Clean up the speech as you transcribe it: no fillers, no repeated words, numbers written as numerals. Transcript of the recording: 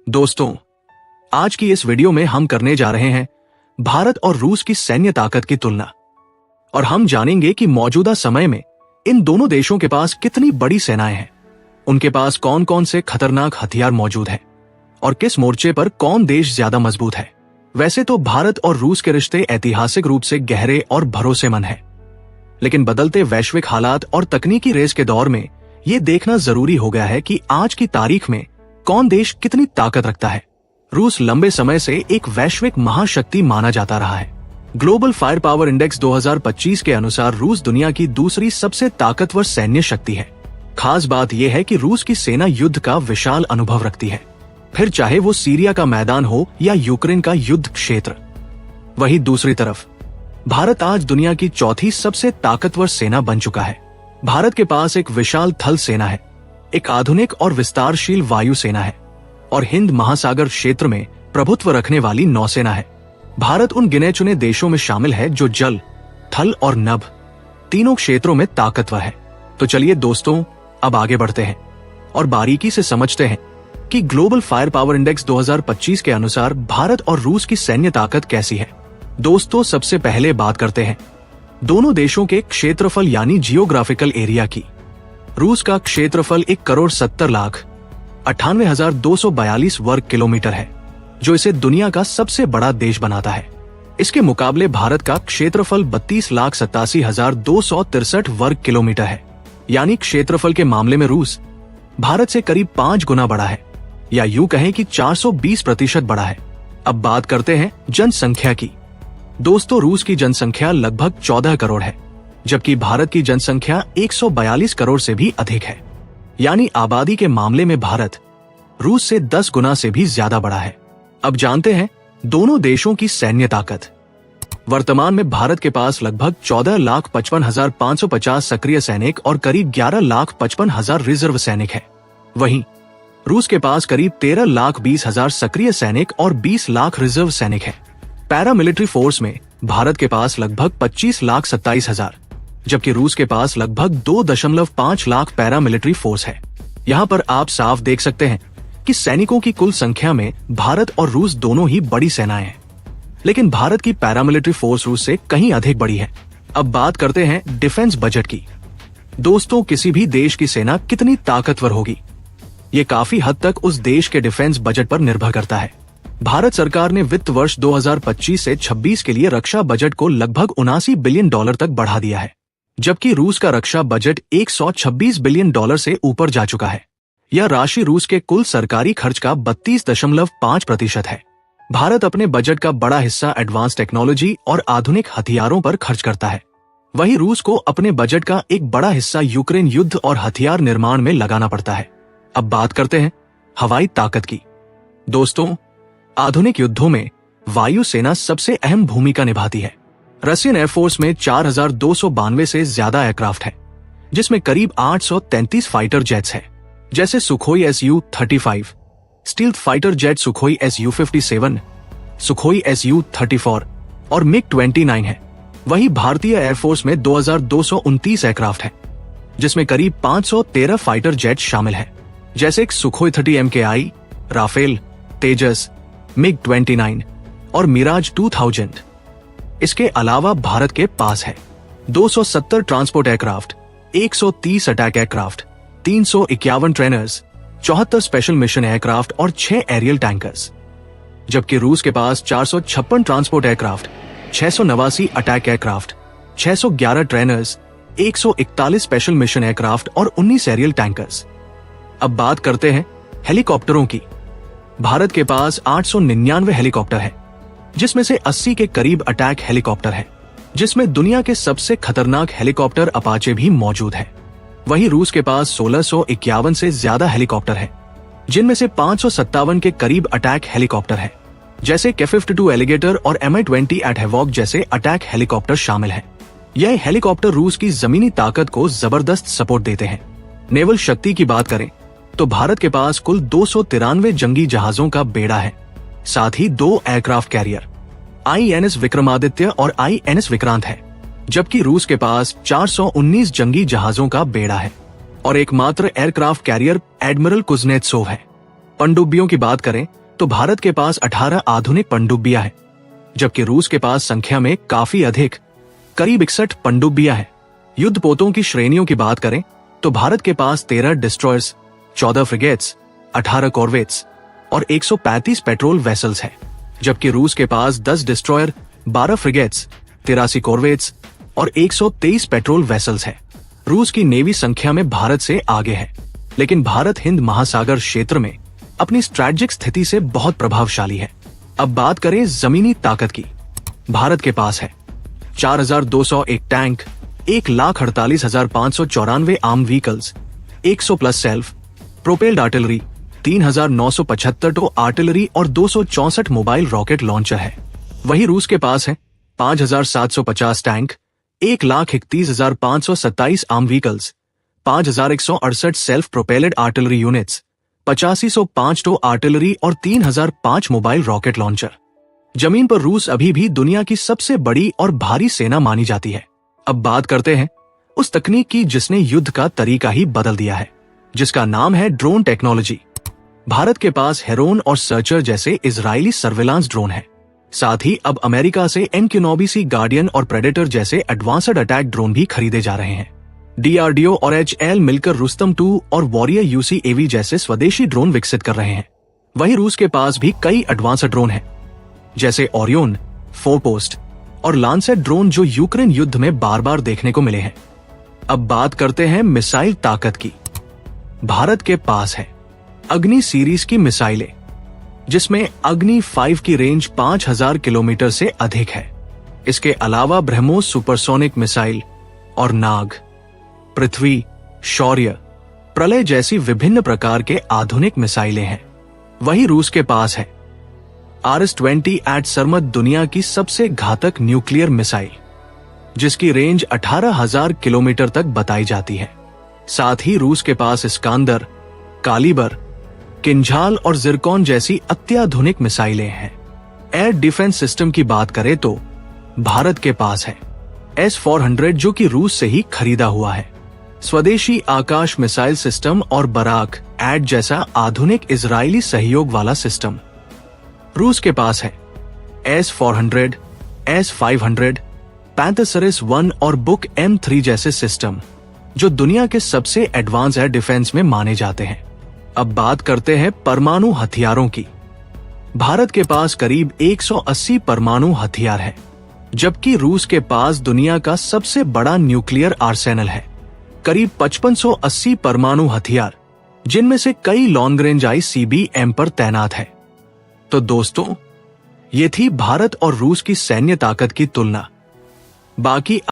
दोस्तों, आज की इस वीडियो में हम करने जा रहे हैं भारत और रूस की सैन्य ताकत की तुलना और हम जानेंगे कि मौजूदा समय में इन दोनों देशों के पास कितनी बड़ी सेनाएं हैं, उनके पास कौन कौन से खतरनाक हथियार मौजूद हैं और किस मोर्चे पर कौन देश ज्यादा मजबूत है। वैसे तो भारत और रूस के रिश्ते ऐतिहासिक रूप से गहरे और भरोसेमंद हैं, लेकिन बदलते वैश्विक हालात और तकनीकी रेस के दौर में ये देखना जरूरी हो गया है कि आज की तारीख में कौन देश कितनी ताकत रखता है। रूस लंबे समय से एक वैश्विक महाशक्ति माना जाता रहा है। ग्लोबल फायर पावर इंडेक्स 2025 के अनुसार रूस दुनिया की दूसरी सबसे ताकतवर सैन्य शक्ति है। खास बात यह है कि रूस की सेना युद्ध का विशाल अनुभव रखती है, फिर चाहे वो सीरिया का मैदान हो या यूक्रेन का युद्ध क्षेत्र। वहीं दूसरी तरफ भारत आज दुनिया की चौथी सबसे ताकतवर सेना बन चुका है। भारत के पास एक विशाल थल सेना है, एक आधुनिक और विस्तारशील वायु सेना है और हिंद महासागर क्षेत्र में प्रभुत्व रखने वाली नौसेना है। भारत उन गिने चुने देशों में शामिल है जो जल, थल और नभ तीनों क्षेत्रों में ताकतवर है। तो चलिए दोस्तों, अब आगे बढ़ते हैं और बारीकी से समझते हैं कि ग्लोबल फायर पावर इंडेक्स 2025 के अनुसार भारत और रूस की सैन्य ताकत कैसी है। दोस्तों, सबसे पहले बात करते हैं दोनों देशों के क्षेत्रफल यानी जियोग्राफिकल एरिया की। रूस का क्षेत्रफल 1,70,98,242 वर्ग किलोमीटर है, जो इसे दुनिया का सबसे बड़ा देश बनाता है। इसके मुकाबले भारत का क्षेत्रफल 32,87,263 वर्ग किलोमीटर है, यानी क्षेत्रफल के मामले में रूस भारत से करीब 5 गुना बड़ा है, या यूं कहें कि 420% बड़ा है। अब बात करते हैं जनसंख्या की। दोस्तों, रूस की जनसंख्या लगभग 14 करोड़ है, जबकि भारत की जनसंख्या 142 करोड़ से भी अधिक है, यानी आबादी के मामले में भारत रूस से 10 गुना से भी ज्यादा बड़ा है। अब जानते हैं दोनों देशों की सैन्य ताकत। वर्तमान में भारत के पास लगभग 14,55,550 सक्रिय सैनिक और करीब 11,55,000 रिजर्व सैनिक है। वहीं रूस के पास करीब 13,20,000 सक्रिय सैनिक और 20 लाख रिजर्व सैनिक है। पैरामिलिट्री फोर्स में भारत के पास लगभग 25,27,000, जबकि रूस के पास लगभग 2.5 लाख पैरामिलिट्री फोर्स है। यहाँ पर आप साफ देख सकते हैं कि सैनिकों की कुल संख्या में भारत और रूस दोनों ही बड़ी सेनाएं हैं, लेकिन भारत की पैरामिलिट्री फोर्स रूस से कहीं अधिक बड़ी है। अब बात करते हैं डिफेंस बजट की। दोस्तों, किसी भी देश की सेना कितनी ताकतवर होगी, ये काफी हद तक उस देश के डिफेंस बजट पर निर्भर करता है। भारत सरकार ने वित्त वर्ष 2025 से 26 के लिए रक्षा बजट को लगभग $79 बिलियन तक बढ़ा दिया है, जबकि रूस का रक्षा बजट $126 बिलियन से ऊपर जा चुका है। यह राशि रूस के कुल सरकारी खर्च का 32.5% है। भारत अपने बजट का बड़ा हिस्सा एडवांस टेक्नोलॉजी और आधुनिक हथियारों पर खर्च करता है। वहीं रूस को अपने बजट का एक बड़ा हिस्सा यूक्रेन युद्ध और हथियार निर्माण में लगाना पड़ता है। अब बात करते हैं हवाई ताकत की। दोस्तों, आधुनिक युद्धों में वायु सेना सबसे अहम भूमिका निभाती है। रशियन एयरफोर्स में 4,292 से ज्यादा एयरक्राफ्ट है, जिसमें करीब 833 फाइटर जेट्स हैं, जैसे Sukhoi Su-35, stealth fighter jet Sukhoi Su-57, Sukhoi Su-34 और मिग-29 है। वहीं भारतीय एयरफोर्स में 2,229 एयरक्राफ्ट है, जिसमें करीब 513 फाइटर जेट शामिल है, जैसे सुखोई 30 MKI, राफेल, तेजस, मिग-29 और मिराज 2000। इसके अलावा भारत के पास है 270 transport aircraft, 130 attack aircraft, 351 trainers, 74 special mission aircraft और 6 एरियल टैंकर्स। जबकि रूस के पास 456 transport aircraft, 689 attack aircraft, 611 trainers, 141 special mission aircraft और 19 एरियल टैंकर्स। अब बात करते हैं हेलीकॉप्टरों की। भारत के पास 899 हेलीकॉप्टर है, जिसमें से 80 के करीब अटैक हेलीकॉप्टर है, जिसमें दुनिया के सबसे खतरनाक हेलीकॉप्टर अपाचे भी मौजूद है। वहीं रूस के पास 1651 से ज्यादा हेलीकॉप्टर है, जिनमें से 557 के करीब अटैक हेलीकॉप्टर है, जैसे K-52 एलिगेटर और Mi-20 एट हैवॉक जैसे अटैक हेलीकॉप्टर शामिल है। यह हेलीकॉप्टर रूस की जमीनी ताकत को जबरदस्त सपोर्ट देते हैं। नेवल शक्ति की बात करें तो भारत के पास कुल 293 जंगी जहाजों का बेड़ा है, साथ ही 2 एयरक्राफ्ट कैरियर INS विक्रमादित्य और INS विक्रांत है, जबकि रूस के पास 419 जंगी जहाजों का बेड़ा है और एकमात्र एयरक्राफ्ट कैरियर एडमिरल कुज़नेत्सोव है। पनडुब्बियों की बात करें तो भारत के पास 18 आधुनिक पनडुब्बियां हैं, जबकि रूस के पास संख्या में काफी अधिक, करीब 61 पनडुब्बियां हैं। युद्धपोतों की श्रेणियों की बात करें तो भारत के पास 13 डिस्ट्रॉयर्स, 14 फ्रिगेट्स, 18 कॉर्वेट्स और 135 पेट्रोल वेसल्स हैं, जबकि रूस के पास 10 डिस्ट्रॉयर, 12 फ्रिगेट्स, 83 कॉर्वेट्स और 123 पेट्रोल वेसल्स हैं। रूस की नेवी संख्या में भारत से आगे है, लेकिन भारत हिंद महासागर क्षेत्र में अपनी स्ट्रैटेजिक स्थिति से बहुत प्रभावशाली है। अब बात करें जमीनी ताकत की। भारत के पास है 4201 tank, 1,48,594 arm vehicles, 100 plus self propelled artillery, 3,975 tow artillery और 264 मोबाइल रॉकेट लॉन्चर है। वही रूस के पास है 5,750 tank, 1,31,527 arm vehicles, 5,168 self propelled artillery units, 8505 tow artillery और 3,005 मोबाइल रॉकेट लॉन्चर। जमीन पर रूस अभी भी दुनिया की सबसे बड़ी और भारी सेना मानी जाती है। अब बात करते हैं उस तकनीक की जिसने युद्ध का तरीका ही बदल दिया है, जिसका नाम है ड्रोन टेक्नोलॉजी। भारत के पास हेरोन और सर्चर जैसे इजरायली सर्विलांस ड्रोन है। साथ ही अब अमेरिका से MQ-9B गार्डियन और प्रेडेटर जैसे एडवांस्ड अटैक ड्रोन भी खरीदे जा रहे हैं। DRDO और HAL मिलकर रुस्तम 2 और वॉरियर UCAV जैसे स्वदेशी ड्रोन विकसित कर रहे हैं। वहीं रूस के पास भी कई एडवांस्ड ड्रोन हैं, जैसे ओरियन, फोरपोस्ट और लांसेट ड्रोन, जो यूक्रेन युद्ध में बार बार देखने को मिले हैं। अब बात करते हैं मिसाइल ताकत की। भारत के पास है अग्नि सीरीज की मिसाइलें, जिसमें अग्नि 5 की रेंज 5000 किलोमीटर से अधिक है। इसके अलावा ब्रह्मोस सुपरसोनिक मिसाइल और नाग, पृथ्वी, शौर्य, प्रलय जैसी विभिन्न प्रकार के आधुनिक मिसाइलें हैं। वही रूस के पास है RS-20 एट सरमत, दुनिया की सबसे घातक न्यूक्लियर मिसाइल, जिसकी रेंज 18,000 किलोमीटर तक बताई जाती है। साथ ही रूस के पास इस्कांदर, कालीबर, किंझाल और जिरकॉन जैसी अत्याधुनिक मिसाइलें हैं। एयर डिफेंस सिस्टम की बात करें तो भारत के पास है S-400, जो कि रूस से ही खरीदा हुआ है, स्वदेशी आकाश मिसाइल सिस्टम और बराक एट जैसा आधुनिक इजरायली सहयोग वाला सिस्टम। रूस के पास है S-400, S-500, पैंथेसरिस 1 और बुक M3 जैसे सिस्टम, जो दुनिया के सबसे एडवांस एयर डिफेंस में माने जाते हैं। अब बात करते हैं परमाणु हथियारों की। भारत के पास करीब 180 परमाणु हथियार है, जबकि रूस के पास दुनिया का सबसे बड़ा न्यूक्लियर आर्सेनल है, करीब 5580 परमाणु हथियार, जिनमें से कई लॉन्ग रेंज ICBM पर तैनात है। तो दोस्तों, ये थी भारत और रूस की सैन्य ताकत की तुलना। बाकी